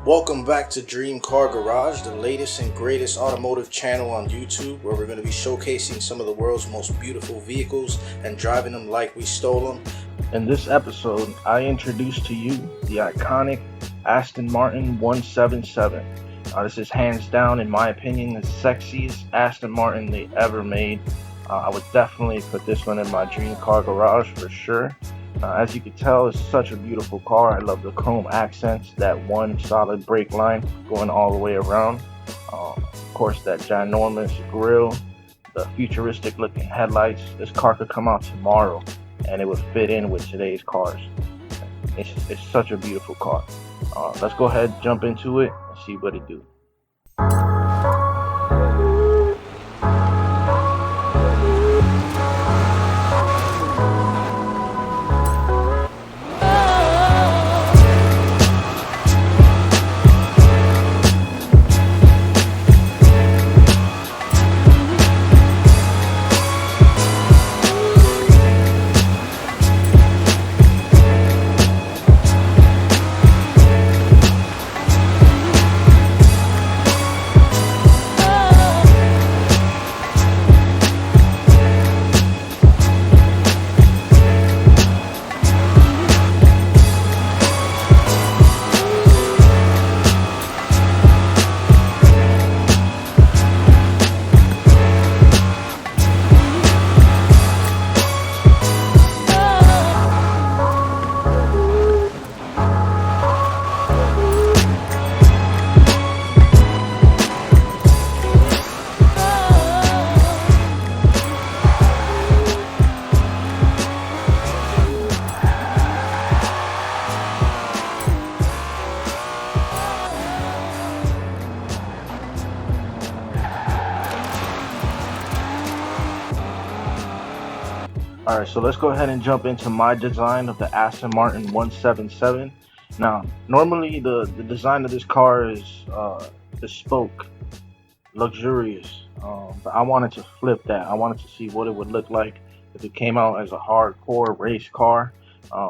Welcome back to Dream Car Garage, the latest and greatest automotive channel on YouTube, where we're going to be showcasing some of the world's most beautiful vehicles and driving them like we stole them. In this episode, I introduce to you the iconic Aston Martin 177. This is hands down, in my opinion, the sexiest Aston Martin they ever made. I would definitely put this one in my Dream Car Garage for sure. As you can tell, it's such a beautiful car. I love the chrome accents, that one solid brake line going all the way around. Of course, that ginormous grille, the futuristic looking headlights. This car could come out tomorrow and it would fit in with today's cars. It's such a beautiful car. Let's go ahead, jump into it, and see what it do. Alright, so let's go ahead and jump into my design of the Aston Martin 177. Now, normally the design of this car is bespoke, luxurious, but I wanted to flip that. I wanted to see what it would look like if it came out as a hardcore race car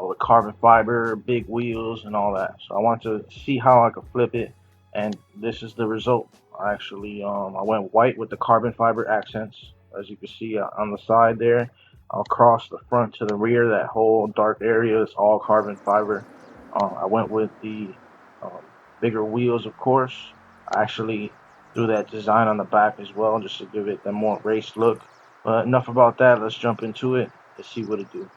with carbon fiber, big wheels, and all that. So I wanted to see how I could flip it, and this is the result. I went white with the carbon fiber accents, as you can see on the side there. Across the front to the rear, that whole dark area is all carbon fiber. I went with the bigger wheels, of course. I actually threw that design on the back as well, just to give it the more race look. But enough about that. Let's jump into it and see what it do.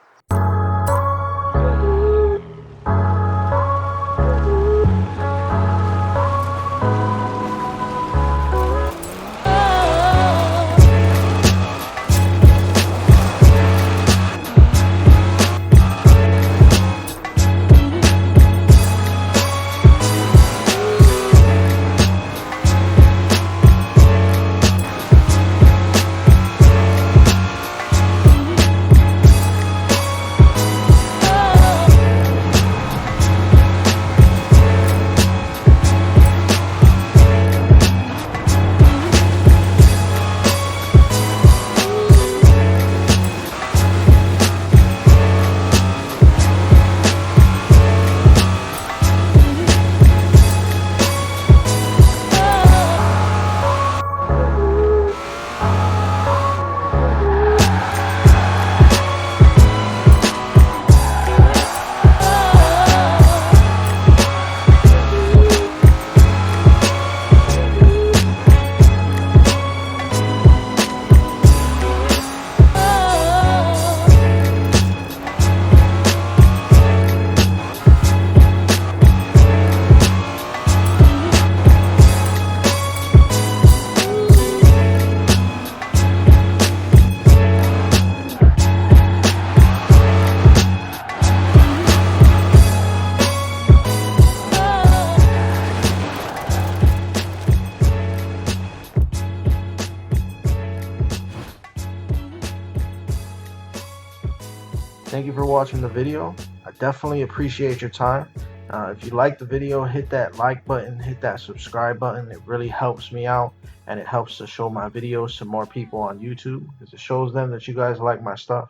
Thank you for watching the video. I definitely appreciate your time. If you like the video, hit that like button, hit that subscribe button. It really helps me out, and it helps to show my videos to more people on YouTube, because it shows them that you guys like my stuff.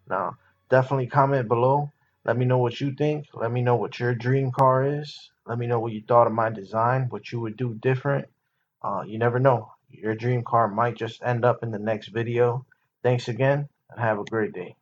Now, definitely comment below. Let me know what you think. Let me know what your dream car is. Let me know what you thought of my design, what you would do different. You never know. Your dream car might just end up in the next video. Thanks again, and have a great day.